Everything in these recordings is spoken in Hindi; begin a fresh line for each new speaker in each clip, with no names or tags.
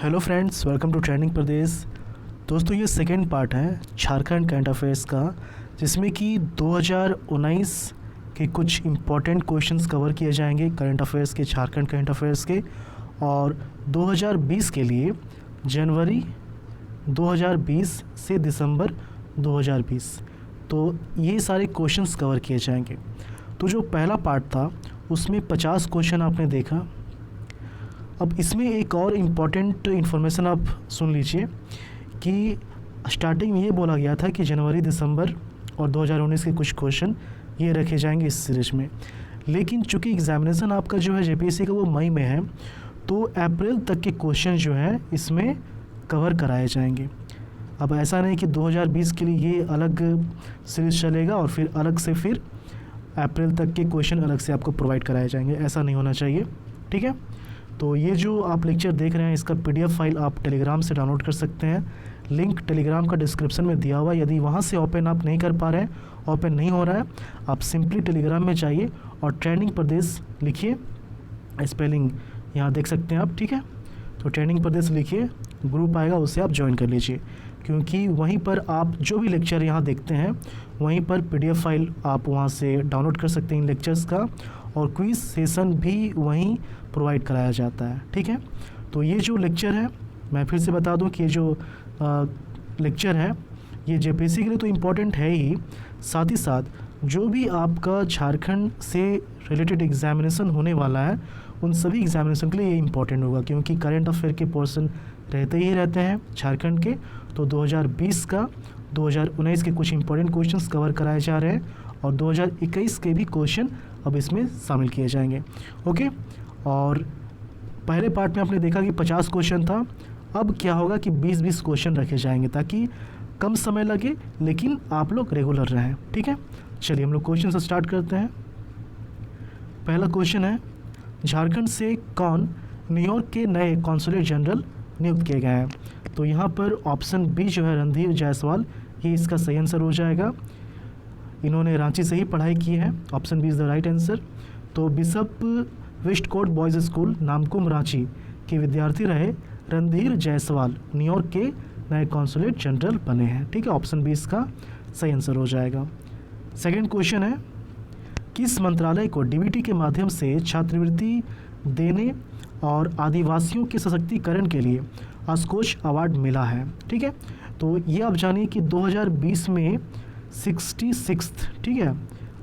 Hello friends, welcome to trending Pradesh. दोस्तों, ये सेकेंड पार्ट है झारखंड करंट अफेयर्स का, जिसमें कि 2019 के कुछ इम्पोर्टेंट क्वेश्चंस कवर किए जाएंगे करंट अफेयर्स के, झारखंड करंट अफेयर्स के। और 2020 के लिए जनवरी 2020 से दिसंबर 2020, तो ये सारे क्वेश्चंस कवर किए जाएंगे। तो जो पहला पार्ट था उसमें 50 क्वेश्चन आपने देखा। अब इसमें एक और इम्पॉर्टेंट इन्फॉर्मेशन आप सुन लीजिए कि स्टार्टिंग में ये बोला गया था कि जनवरी, दिसंबर और 2019 के कुछ क्वेश्चन ये रखे जाएंगे इस सीरीज में, लेकिन चूंकि एग्जामिनेशन आपका जो है जेपीएससी का वो मई में है, तो अप्रैल तक के क्वेश्चन जो हैं इसमें कवर कराए जाएंगे। अब ऐसा नहीं कि 2020 के लिए ये अलग सीरीज चलेगा और फिर अलग से फिर अप्रैल तक के क्वेश्चन अलग से आपको प्रोवाइड कराए जाएंगे, ऐसा नहीं होना चाहिए। ठीक है, तो ये जो आप लेक्चर देख रहे हैं इसका पीडीएफ फाइल आप टेलीग्राम से डाउनलोड कर सकते हैं। लिंक टेलीग्राम का डिस्क्रिप्शन में दिया हुआ है। यदि वहाँ से ओपन आप नहीं कर पा रहे हैं, ओपन नहीं हो रहा है, आप सिंपली टेलीग्राम में जाइए और ट्रेंडिंग प्रदेश लिखिए, स्पेलिंग यहाँ देख सकते हैं आप। ठीक है, तो ट्रेंडिंग प्रदेश लिखिए, ग्रुप आएगा, उससे आप ज्वाइन कर लीजिए, क्योंकि वहीं पर आप जो भी लेक्चर यहाँ देखते हैं वहीं पर पीडीएफ फाइल आप वहाँ से डाउनलोड कर सकते हैं लेक्चर्स का, और क्विज सेशन भी वहीं प्रोवाइड कराया जाता है। ठीक है, तो ये जो लेक्चर है, मैं फिर से बता दूं कि ये जो लेक्चर है ये जेपीएससी के लिए तो इम्पॉर्टेंट है ही, साथ ही साथ जो भी आपका झारखंड से रिलेटेड एग्जामिनेशन होने वाला है उन सभी एग्जामिनेशन के लिए ये इम्पॉर्टेंट होगा, क्योंकि करंट अफेयर के पोर्शन रहते ही रहते हैं झारखंड के। तो 2020 का, 2019 के कुछ इंपॉर्टेंट क्वेश्चंस कवर कराए जा रहे हैं और 2021 के भी क्वेश्चन अब इसमें शामिल किए जाएंगे। ओके, और पहले पार्ट में आपने देखा कि 50 क्वेश्चन था, अब क्या होगा कि 20-20 क्वेश्चन रखे जाएंगे ताकि कम समय लगे लेकिन आप लोग रेगुलर रहें। ठीक है, चलिए हम लोग क्वेश्चन से स्टार्ट करते हैं। पहला क्वेश्चन है, झारखंड से कौन न्यूयॉर्क के नए कॉन्सुलेट जनरल नियुक्त किए गए हैं? तो यहाँ पर ऑप्शन बी जो है रणधीर जायसवाल, ये इसका सही आंसर हो जाएगा। इन्होंने रांची से ही पढ़ाई की है, option B is the right answer. तो bishop Westcott boys school Namkum Ranchi के विद्यार्थी रहे रणधीर जायसवाल न्यूयॉर्क के नए कॉन्सुलेट जनरल बने हैं। ठीक है, ऑप्शन बी इसका सही आंसर हो जाएगा। सेकंड क्वेश्चन है, किस मंत्रालय को डीबीटी के माध्यम से छात्रवृत्ति देने और आदिवासियों के सशक्तिकरण के लिए स्कॉच अवार्ड मिला है? ठीक है, तो ये आप जानिए कि 2020 में 66th, ठीक है,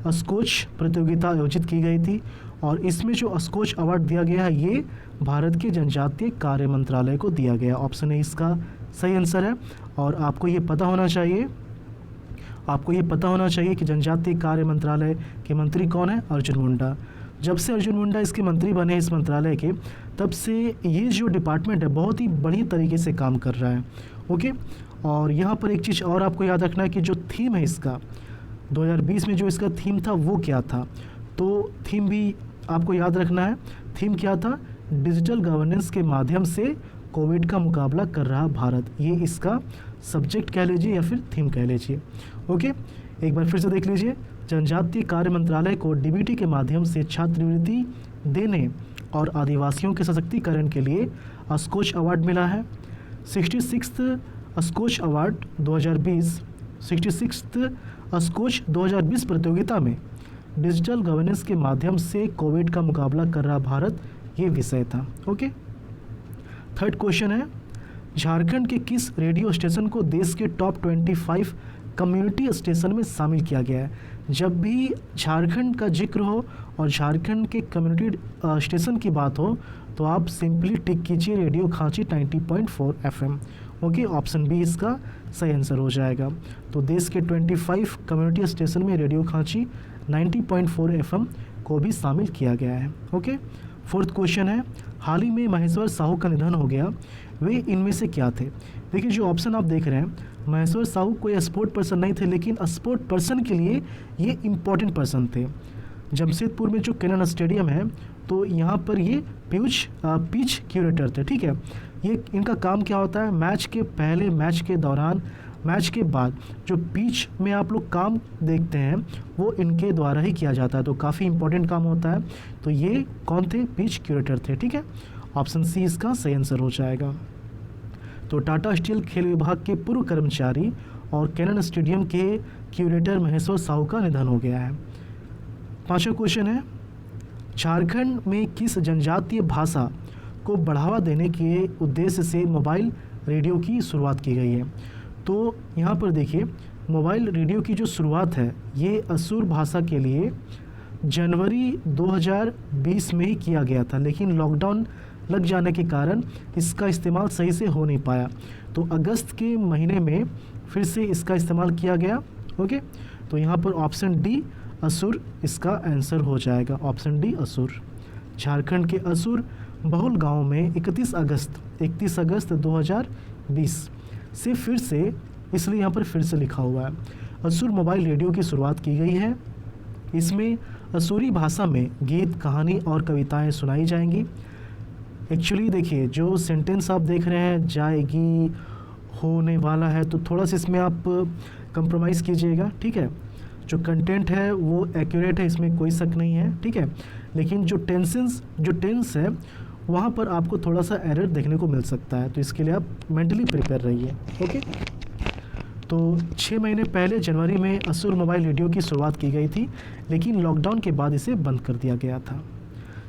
स्कॉच प्रतियोगिता आयोजित की गई थी और इसमें जो स्कॉच अवार्ड दिया गया है ये भारत के जनजातीय कार्य मंत्रालय को दिया गया। ऑप्शन ए इसका सही आंसर है। और आपको ये पता होना चाहिए कि जनजातीय कार्य मंत्रालय के मंत्री कौन है? अर्जुन मुंडा। जब से अर्जुन मुंडा इसके मंत्री बने इस मंत्रालय के, तब से ये जो डिपार्टमेंट है बहुत ही बढ़िया तरीके से काम कर रहा है। ओके, और यहाँ पर एक चीज़ और आपको याद रखना है कि जो थीम है इसका 2020 में जो इसका थीम था वो क्या था, तो थीम भी आपको याद रखना है। थीम क्या था? डिजिटल गवर्नेंस के माध्यम से कोविड का मुकाबला कर रहा भारत, ये इसका सब्जेक्ट कह लीजिए या फिर थीम कह लीजिए। ओके, एक बार फिर से देख लीजिए, जनजातीय कार्य मंत्रालय को डीबीटी के माध्यम से छात्रवृत्ति देने और आदिवासियों के सशक्तिकरण के लिए स्कॉच अवार्ड मिला है। 66th scotch award 2020, 66th scotch 2020 प्रतियोगिता में डिजिटल गवर्नेंस के माध्यम से कोविड का मुकाबला कर रहा भारत, ये विषय था। ओके, थर्ड क्वेश्चन है, झारखंड के किस रेडियो स्टेशन को देश के टॉप 25 कम्युनिटी स्टेशन में शामिल किया गया है? जब भी झारखंड का जिक्र हो और झारखंड के कम्युनिटी स्टेशन की बात हो तो आप सिंपली टिक कीजिए रेडियो खांची 90.4 FM। ओके, ऑप्शन बी इसका सही आंसर हो जाएगा। तो देश के 25 कम्युनिटी स्टेशन में रेडियो खांची 90.4 FM को भी शामिल किया गया है। ओके, फोर्थ क्वेश्चन है, हाल ही में महेश्वर साहू का निधन हो गया, वे इनमें से क्या थे? देखिए जो ऑप्शन आप देख रहे हैं, महेश्वर साहू कोई स्पोर्ट पर्सन नहीं थे, लेकिन स्पोर्ट पर्सन के लिए ये इम्पोर्टेंट पर्सन थे। जमशेदपुर में जो कैनन स्टेडियम है, तो यहाँ पर ये पिच क्यूरेटर थे। ठीक है, ये इनका काम क्या होता है? मैच के पहले, मैच के दौरान, मैच के बाद जो पिच में आप लोग काम देखते हैं वो इनके द्वारा ही किया जाता है, तो काफ़ी इंपॉर्टेंट काम होता है। तो ये कौन थे? पिच क्यूरेटर थे। ठीक है, ऑप्शन सी इसका सही आंसर हो जाएगा। तो टाटा स्टील खेल विभाग के पूर्व कर्मचारी और कैनन स्टेडियम के क्यूरेटर महेश्वर साहू का निधन हो गया है। 5वां क्वेश्चन है, झारखंड में किस जनजातीय भाषा को बढ़ावा देने के उद्देश्य से मोबाइल रेडियो की शुरुआत की गई है? तो यहाँ पर देखिए, मोबाइल रेडियो की जो शुरुआत है ये असुर भाषा के लिए जनवरी 2020 में ही किया गया था, लेकिन लॉकडाउन लग जाने के कारण इसका इस्तेमाल सही से हो नहीं पाया। तो अगस्त के महीने में फिर से इसका इस्तेमाल किया गया। ओके, तो यहाँ पर ऑप्शन डी असुर इसका आंसर हो जाएगा। ऑप्शन डी असुर। झारखंड के असुर बहुल गांव में 31 अगस्त 2020 से फिर से, इसलिए यहाँ पर फिर से लिखा हुआ है, असुर मोबाइल रेडियो की शुरुआत की गई है। इसमें असुरी भाषा में गीत, कहानी और कविताएं सुनाई जाएंगी। एक्चुअली देखिए, जो सेंटेंस आप देख रहे हैं जाएगी, होने वाला है, तो थोड़ा सा इसमें आप कंप्रोमाइज़ कीजिएगा, ठीक है। जो कंटेंट है वो एक्यूरेट है, इसमें कोई शक नहीं है, ठीक है। लेकिन जो टेंस है वहाँ पर आपको थोड़ा सा एरर देखने को मिल सकता है, तो इसके लिए आप मेंटली प्रिपेयर रहिए। ओके, तो 6 महीने पहले जनवरी में असुर मोबाइल रेडियो की शुरुआत की गई थी, लेकिन लॉकडाउन के बाद इसे बंद कर दिया गया था।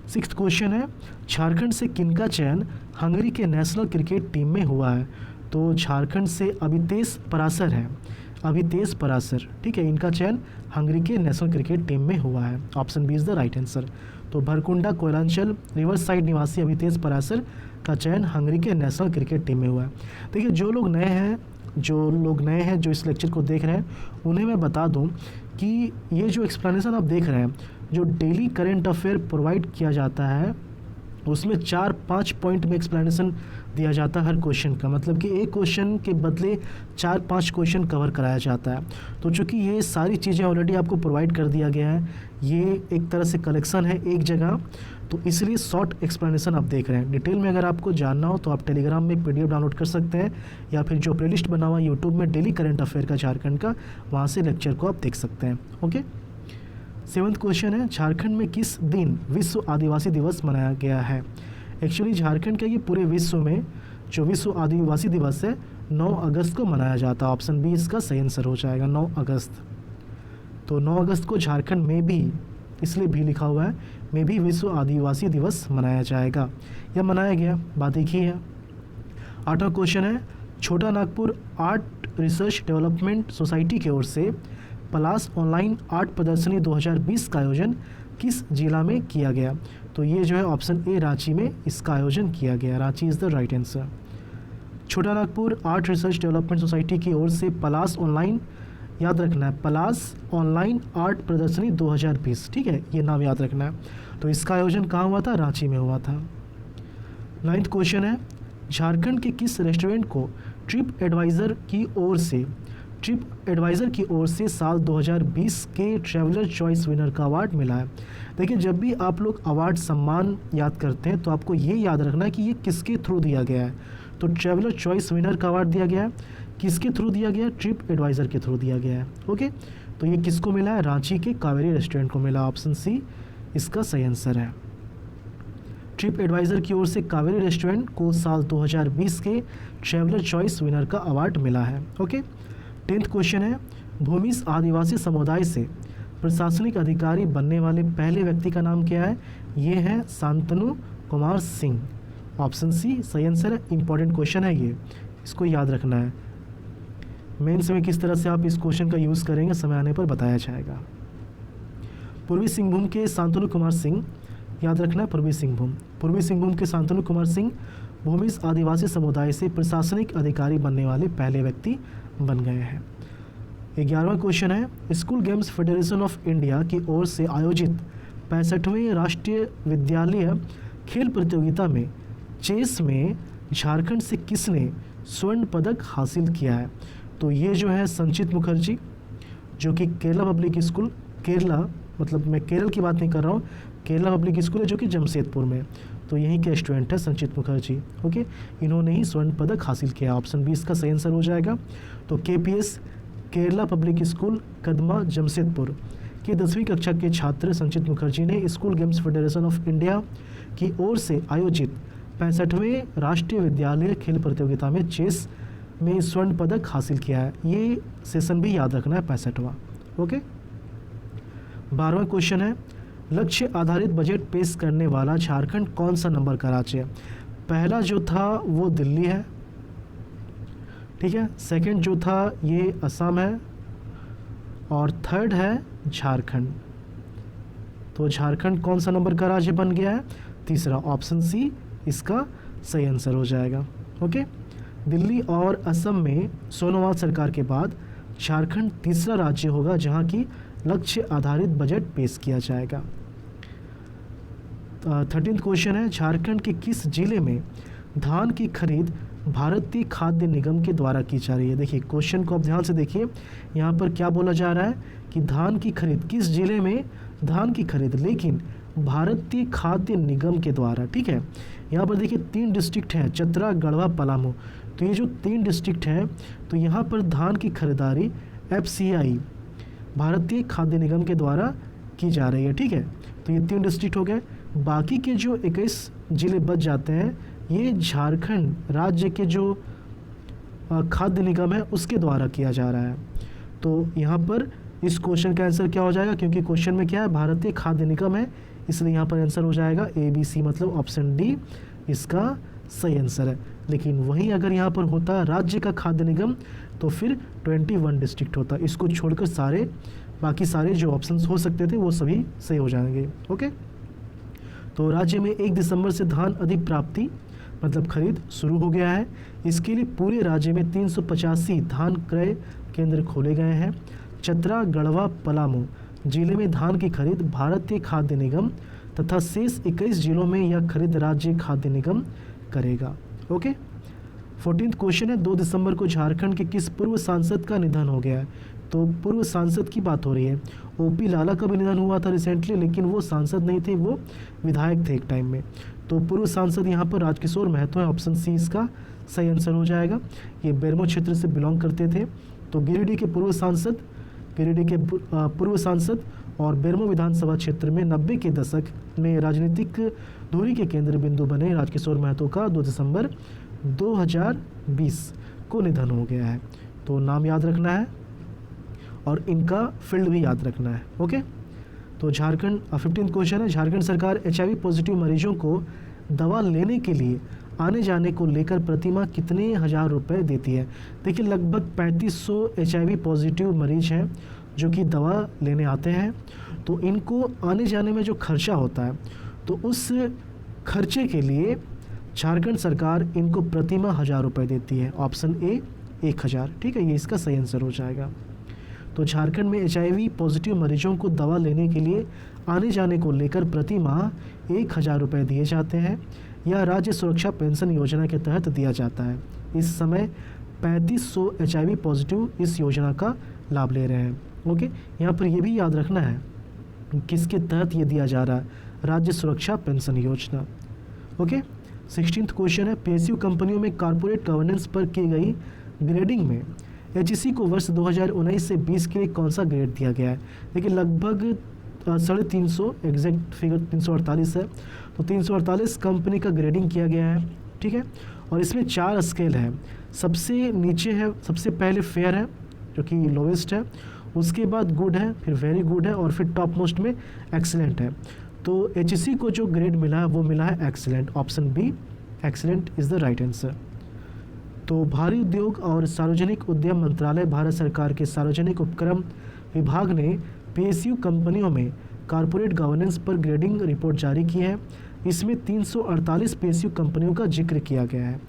6वां क्वेश्चन है, झारखंड से किनका चयन हंगरी के नेशनल क्रिकेट टीम में हुआ है? तो झारखंड से अभितेश परासर है, अभितेश परासर, ठीक है। इनका चयन हंगरी के नेशनल क्रिकेट टीम में हुआ है। Option B is the right answer. तो भरकुंडा कोयलांचल रिवर्स साइड निवासी अभितेश परासर का चयन हंगरी के नेशनल क्रिकेट टीम में हुआ है। देखिए, जो लोग नए हैं जो इस लेक्चर को देख रहे हैं, उन्हें मैं बता दूं कि ये जो एक्सप्लेनेशन आप देख रहे हैं, जो डेली करेंट अफेयर प्रोवाइड किया जाता है, उसमें 4-5 पॉइंट में एक्सप्लेनेशन दिया जाता है हर क्वेश्चन का। मतलब कि एक क्वेश्चन के बदले 4-5 क्वेश्चन कवर कराया जाता है। तो चूँकि ये सारी चीज़ें ऑलरेडी आपको प्रोवाइड कर दिया गया है, ये एक तरह से कलेक्शन है एक जगह, तो इसलिए शॉर्ट एक्सप्लेनेशन आप देख रहे हैं। डिटेल में अगर आपको जानना हो तो आप टेलीग्राम में PDF डाउनलोड कर सकते हैं, या फिर जो प्लेलिस्ट बना हुआ यूट्यूब में डेली करेंट अफेयर का झारखंड का, वहाँ से लेक्चर को आप देख सकते हैं। ओके, 7वां क्वेश्चन है, झारखंड में किस दिन विश्व आदिवासी दिवस मनाया गया है? एक्चुअली झारखंड के ये पूरे विश्व में जो विश्व आदिवासी दिवस है 9 अगस्त को मनाया जाता है। ऑप्शन बी इसका सही आंसर हो जाएगा, 9 अगस्त। तो 9 अगस्त को झारखंड में भी, इसलिए भी लिखा हुआ है, में भी विश्व आदिवासी दिवस मनाया जाएगा या मनाया गया, बात एक ही है। 8वां क्वेश्चन है, छोटा Nagpur art research development society की ओर से पलास ऑनलाइन आर्ट प्रदर्शनी 2020 का आयोजन किस जिला में किया गया? तो ये जो है ऑप्शन ए रांची में इसका आयोजन किया गया। Ranchi is the right answer. Chota Nagpur art research development society की ओर से पलास ऑनलाइन, याद रखना है, पलास ऑनलाइन आर्ट प्रदर्शनी 2020, ठीक है, ये नाम याद रखना है। तो इसका आयोजन कहाँ हुआ था? रांची में हुआ था। 9वां क्वेश्चन है, झारखंड के किस रेस्टोरेंट को ट्रिप एडवाइज़र की ओर से साल 2020 के ट्रैवलर चॉइस विनर का अवार्ड मिला है? देखिए, जब भी आप लोग अवार्ड सम्मान याद करते हैं तो आपको ये याद रखना है कि ये किसके थ्रू दिया गया है। तो ट्रैवलर चॉइस विनर का अवार्ड दिया गया है, किसके थ्रू दिया गया? ट्रिप एडवाइज़र के थ्रू दिया गया है। ओके, तो ये किसको मिला है? रांची के कावेरी रेस्टोरेंट को मिला। ऑप्शन सी इसका सही आंसर है। ट्रिप एडवाइज़र की ओर से कावेरी रेस्टोरेंट को साल 2020 के ट्रैवलर चॉइस विनर का अवार्ड मिला है। ओके, 10वां क्वेश्चन है, भूमिज आदिवासी समुदाय से प्रशासनिक अधिकारी बनने वाले पहले व्यक्ति का नाम क्या है? ये है शांतनु कुमार सिंह। ऑप्शन सी सही आंसर है। इंपॉर्टेंट क्वेश्चन है ये, इसको याद रखना है। मेंस में किस तरह से आप इस क्वेश्चन का यूज़ करेंगे समय आने पर बताया जाएगा। पूर्वी सिंहभूम के शांतनु कुमार सिंह, याद रखना है, पूर्वी सिंहभूम के शांतनु कुमार सिंह भूमिज आदिवासी समुदाय से प्रशासनिक अधिकारी बनने वाले पहले व्यक्ति बन गए हैं। 11वां क्वेश्चन है, school games federation of India की ओर से आयोजित 65वें राष्ट्रीय विद्यालय खेल प्रतियोगिता में चेस में झारखंड से किसने स्वर्ण पदक हासिल किया है? तो ये जो है संचित मुखर्जी, जो कि केरला पब्लिक स्कूल, केरला मतलब मैं केरल की बात नहीं कर रहा हूँ, केरला पब्लिक स्कूल है जो कि जमशेदपुर में, तो यहीं के स्टूडेंट है संचित मुखर्जी। ओके, इन्होंने ही स्वर्ण पदक हासिल किया। ऑप्शन बी इसका सही आंसर हो जाएगा। तो KPS Kerala public school Kadma Jamshedpur के 10वीं कक्षा के छात्र संचित मुखर्जी ने school games federation of India की ओर से आयोजित 65वें राष्ट्रीय विद्यालय खेल प्रतियोगिता में चेस में स्वर्ण पदक हासिल किया है। ये सेशन भी याद रखना है, 65वां। ओके। 12वां क्वेश्चन है, लक्ष्य आधारित बजट पेश करने वाला झारखंड कौन सा नंबर का राज्य है? पहला जो था वो दिल्ली है, ठीक है। सेकंड जो था ये असम है और थर्ड है झारखंड। तो झारखंड कौन सा नंबर का राज्य बन गया है? तीसरा, ऑप्शन सी इसका सही आंसर हो जाएगा। ओके। दिल्ली और असम में सोनोवाल सरकार के बाद झारखंड तीसरा राज्य होगा जहां की लक्ष्य आधारित बजट पेश किया जाएगा। 13वां क्वेश्चन है, झारखंड के किस जिले में धान की खरीद भारतीय खाद्य निगम के द्वारा की जा रही है? देखिए क्वेश्चन को आप ध्यान से देखिए, यहाँ पर क्या बोला जा रहा है कि धान की खरीद, किस जिले में धान की खरीद, लेकिन भारतीय खाद्य निगम के द्वारा, ठीक है। यहाँ पर देखिए 3 डिस्ट्रिक्ट हैं, चतरा, गढ़वा, पलामू। तो ये जो 3 डिस्ट्रिक्ट हैं, तो यहाँ पर धान की खरीदारी FCI भारतीय खाद्य निगम के द्वारा की जा रही है, ठीक है। तो ये 3 डिस्ट्रिक्ट हो गए। बाकी के जो 21 जिले बच जाते हैं, ये झारखंड राज्य के जो खाद्य निगम है उसके द्वारा किया जा रहा है। तो यहाँ पर इस क्वेश्चन का आंसर क्या हो जाएगा, क्योंकि क्वेश्चन में क्या है, भारतीय खाद्य निगम है, इसलिए यहाँ पर आंसर हो जाएगा ABC, मतलब ऑप्शन डी इसका सही आंसर है। लेकिन वहीं अगर यहाँ पर होता राज्य का खाद्य निगम तो फिर 21 डिस्ट्रिक्ट होता। इसको छोड़कर बाकी सारे जो ऑप्शंस हो सकते थे वो सभी सही हो जाएंगे। ओके। तो राज्य में 1 दिसंबर से धान अधिप्राप्ति मतलब खरीद शुरू हो गया है। इसके लिए पूरे राज्य में 385 धान क्रय केंद्र खोले गए हैं। चतरा, गढ़वा, पलामू जिले में धान की खरीद भारतीय खाद्य निगम तथा शेष 21 जिलों में यह खरीद राज्य खाद्य निगम करेगा। ओके। 14वां क्वेश्चन है, 2 दिसंबर को झारखंड के किस पूर्व सांसद का निधन हो गया है? तो पूर्व सांसद की बात हो रही है। OP लाला का भी निधन हुआ था रिसेंटली, लेकिन वो सांसद नहीं थे, वो विधायक थे एक टाइम में। तो पूर्व सांसद यहाँ पर राजकिशोर महतो है, ऑप्शन सी इसका सही आंसर हो जाएगा। ये बेरमो क्षेत्र से बिलोंग करते थे। तो गिरिडीह के पूर्व सांसद और बेरमो विधानसभा क्षेत्र में 90 के दशक में राजनीतिक दूरी के केंद्र बिंदु बने राजकिशोर महतो का 2 दिसंबर 2020 को निधन हो गया है। तो नाम याद रखना है और इनका फील्ड भी याद रखना है। ओके। तो झारखंड 15वां क्वेश्चन है, झारखंड सरकार HIV पॉजिटिव मरीजों को दवा लेने के लिए आने जाने को लेकर प्रतिमाह कितने हज़ार रुपए देती है? देखिए लगभग 3500 HIV पॉजिटिव मरीज हैं जो कि दवा लेने आते हैं। तो इनको आने जाने में जो खर्चा होता है, तो उस खर्चे के लिए झारखंड सरकार इनको प्रतिमाह 1000 रुपये देती है। ऑप्शन ए 1000, ठीक है, ये इसका सही आंसर हो जाएगा। तो झारखंड में HIV पॉजिटिव मरीजों को दवा लेने के लिए आने जाने को लेकर प्रति माह 1000 रुपये दिए जाते हैं। यह राज्य सुरक्षा पेंशन योजना के तहत दिया जाता है। इस समय 3500 HIV पॉजिटिव इस योजना का लाभ ले रहे हैं। ओके, यहाँ पर यह भी याद रखना है किसके तहत ये दिया जा रहा है, राज्य सुरक्षा पेंशन योजना। ओके, 16वां क्वेश्चन है, PSU कंपनियों में कॉर्पोरेट गवर्नेंस पर की गई ग्रेडिंग में HEC को वर्ष 2019 से 20 के लिए कौन सा ग्रेड दिया गया है? देखिए लगभग 350, एग्जैक्ट फिगर 348 है। तो 348 कंपनी का ग्रेडिंग किया गया है, ठीक है। और इसमें 4 स्केल है। सबसे नीचे है, सबसे पहले फेयर है जो कि लोवेस्ट है, उसके बाद गुड है, फिर वेरी गुड है और फिर टॉप मोस्ट में एक्सीलेंट है। तो HEC को जो ग्रेड मिला है वो मिला है excellent. Option B excellent is the right answer. तो भारी उद्योग और सार्वजनिक उद्यम मंत्रालय भारत सरकार के सार्वजनिक उपक्रम विभाग ने PSU कंपनियों में कॉर्पोरेट गवर्नेंस पर ग्रेडिंग रिपोर्ट जारी की है। इसमें 348 PSU कंपनियों का जिक्र किया गया है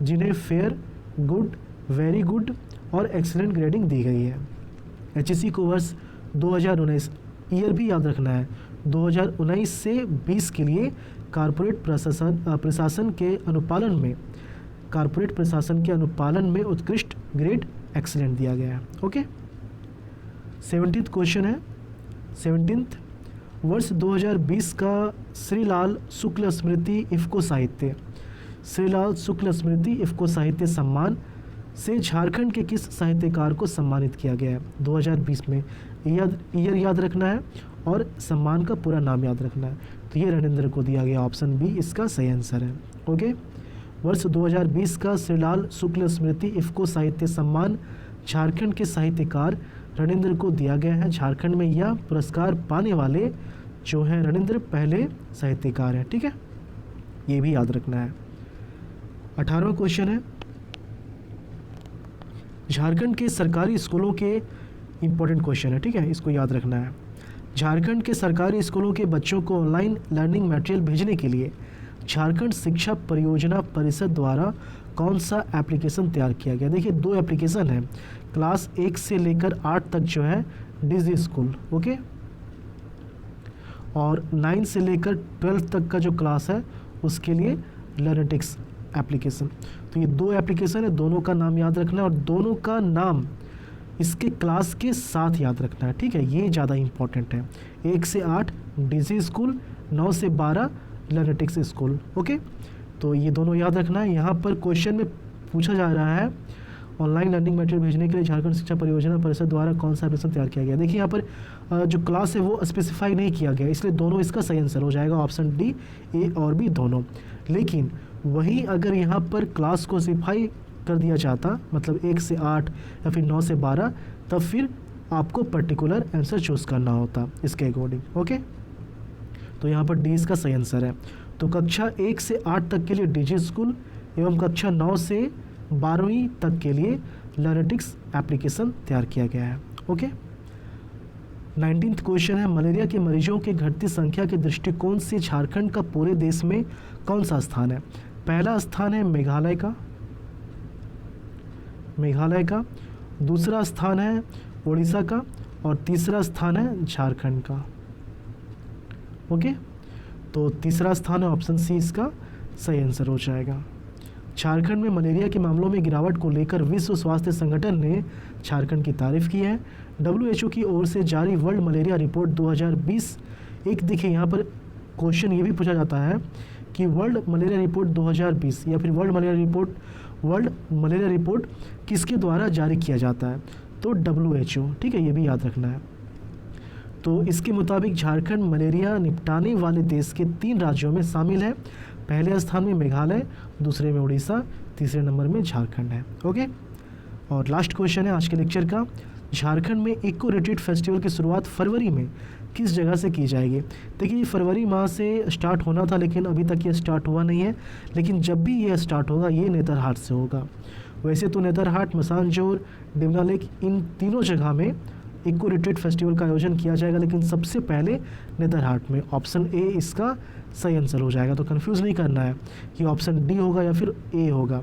जिन्हें फेयर, गुड, वेरी गुड और एक्सीलेंट ग्रेडिंग दी गई है। HEC को वर्ष 2019, ईयर भी याद रखना है, 2019 से 20 के लिए कॉर्पोरेट प्रशासन के अनुपालन में उत्कृष्ट ग्रेड एक्सीलेंट दिया गया है। ओके, 17वां क्वेश्चन है, 17th वर्ष 2020 का श्रीलाल शुक्ल स्मृति इफ़को साहित्य सम्मान से झारखंड के किस साहित्यकार को सम्मानित किया गया है 2020 में? ईयर याद रखना है और सम्मान का पूरा नाम याद रखना है। तो ये रणेंद्र को दिया गया, ऑप्शन बी इसका सही आंसर है। ओके। वर्ष 2020 का श्रीलाल शुक्ल स्मृति इफ़को साहित्य सम्मान झारखंड के साहित्यकार रणेंद्र को दिया गया है। झारखंड में यह पुरस्कार पाने वाले जो हैं रणेंद्र पहले साहित्यकार हैं, ठीक है, ये भी याद रखना है। 18वां क्वेश्चन है, झारखंड के सरकारी स्कूलों के इम्पोर्टेंट क्वेश्चन है, ठीक है, इसको याद रखना है। झारखंड के सरकारी स्कूलों के बच्चों को ऑनलाइन लर्निंग मटेरियल भेजने के लिए झारखंड शिक्षा परियोजना परिषद द्वारा कौन सा एप्लीकेशन तैयार किया गया? देखिए 2 एप्लीकेशन है, क्लास 1 से लेकर 8 तक जो है डिजी स्कूल, ओके, और 9 से लेकर 12 तक का जो क्लास है उसके लिए लर्निटिक्स एप्लीकेशन। तो ये 2 एप्लीकेशन है, दोनों का नाम याद रखना है और दोनों का नाम इसके क्लास के साथ याद रखना है, ठीक है, ये ज़्यादा इम्पॉर्टेंट है। 1 से 8 डिजी स्कूल, 9 से 12 लर्निटिक्स स्कूल, ओके। तो ये दोनों याद रखना है। यहाँ पर क्वेश्चन में पूछा जा रहा है ऑनलाइन लर्निंग मटेरियल भेजने के लिए झारखंड शिक्षा परियोजना परिषद द्वारा कौन सा एप्लीकेशन तैयार किया गया? देखिए यहाँ पर जो क्लास है वो स्पेसिफाई नहीं किया गया, इसलिए दोनों इसका सही आंसर हो जाएगा, ऑप्शन डी, ए और बी दोनों। लेकिन वहीं अगर यहाँ पर क्लास को स्पेसिफाई कर दिया जाता, मतलब 1 से 8 या फिर 9 से 12, तब फिर आपको पर्टिकुलर आंसर चूज़ करना होता इसके अकॉर्डिंग, ओके। तो यहाँ पर डी इसका सही आंसर है। तो कक्षा 1 से 8 तक के लिए डिजी स्कूल एवं कक्षा 9 से 12वीं तक के लिए लर्निटिक्स एप्लीकेशन तैयार किया गया है, ओके। 19th क्वेश्चन है, मलेरिया के मरीजों की घटती संख्या के दृष्टिकोण से झारखंड का पूरे देश में कौन सा स्थान है? पहला स्थान है मेघालय का, दूसरा स्थान है उड़ीसा का और तीसरा स्थान है झारखंड का, ओके। तो तीसरा स्थान है ऑप्शन सी इसका सही आंसर हो जाएगा। झारखंड में मलेरिया के मामलों में गिरावट को लेकर विश्व स्वास्थ्य संगठन ने झारखंड की तारीफ की है। WHO की ओर से जारी वर्ल्ड मलेरिया रिपोर्ट 2020, एक देखिए यहाँ पर क्वेश्चन ये भी पूछा जाता है कि वर्ल्ड मलेरिया रिपोर्ट 2020 या फिर वर्ल्ड मलेरिया रिपोर्ट किसके द्वारा जारी किया जाता है? तो WHO, ठीक है, ये भी याद रखना है। तो इसके मुताबिक झारखंड मलेरिया निपटाने वाले देश के 3 राज्यों में शामिल है। पहले स्थान में मेघालय, दूसरे में उड़ीसा, तीसरे नंबर में झारखंड है, ओके। और लास्ट क्वेश्चन है आज के लेक्चर का, झारखंड में इको रिट्रीट फेस्टिवल की शुरुआत फरवरी में किस जगह से की जाएगी? देखिए ये फरवरी माह से स्टार्ट होना था, लेकिन अभी तक ये स्टार्ट हुआ नहीं है, लेकिन जब भी ये स्टार्ट होगा ये नेतरहाट से होगा। वैसे तो नेतरहाट, मसानजोर, डिमना लेक, इन तीनों जगह में इको रिट्रीट फेस्टिवल का आयोजन किया जाएगा, लेकिन सबसे पहले नेतरहाट में। ऑप्शन ए इसका सही आंसर हो जाएगा। तो कंफ्यूज नहीं करना है कि ऑप्शन डी होगा या फिर ए होगा।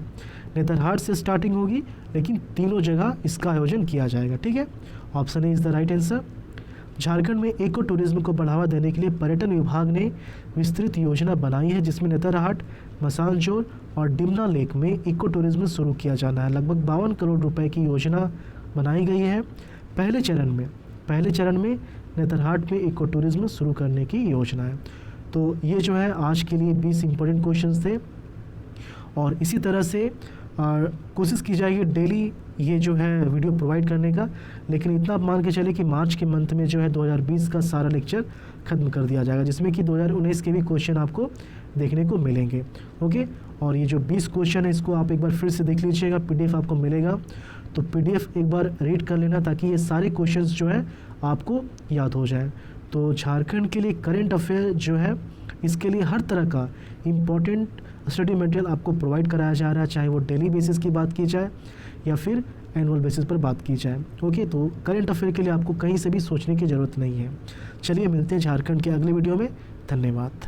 नेतरहाट से स्टार्टिंग होगी, लेकिन तीनों जगह इसका आयोजन किया जाएगा, ठीक है। Option A is the right answer. Jharkhand में इको टूरिज्म को बढ़ावा देने के लिए पर्यटन विभाग ने विस्तृत योजना बनाई है, जिसमें नेतरहाट, मसानजोर और डिमना लेक में इको टूरिज्म शुरू किया जाना है। लगभग 52 करोड़ रुपए की योजना बनाई गई है। पहले चरण में नेतरहाट में इको टूरिज्म शुरू करने की योजना है। तो ये जो है आज के लिए 20 इंपॉर्टेंट क्वेश्चंस थे, और इसी तरह से कोशिश की जाएगी डेली ये जो है वीडियो प्रोवाइड करने का। लेकिन इतना आप मान के चले कि मार्च के मंथ में जो है 2020 का सारा लेक्चर ख़त्म कर दिया जाएगा, जिसमें कि 2019 के भी क्वेश्चन आपको देखने को मिलेंगे, ओके। और ये जो 20 क्वेश्चन है इसको आप एक बार फिर से देख लीजिएगा, PDF आपको मिलेगा, तो PDF एक बार रीड कर लेना ताकि ये सारे क्वेश्चंस जो हैं आपको याद हो जाएं। तो झारखंड के लिए करंट अफेयर जो है इसके लिए हर तरह का इम्पॉर्टेंट स्टडी मटेरियल आपको प्रोवाइड कराया जा रहा है, चाहे वो डेली बेसिस की बात की जाए या फिर एनुअल बेसिस पर बात की जाए, ओके। तो करंट अफेयर के लिए आपको कहीं से भी सोचने की ज़रूरत नहीं है। चलिए मिलते हैं झारखंड के अगले वीडियो में। धन्यवाद।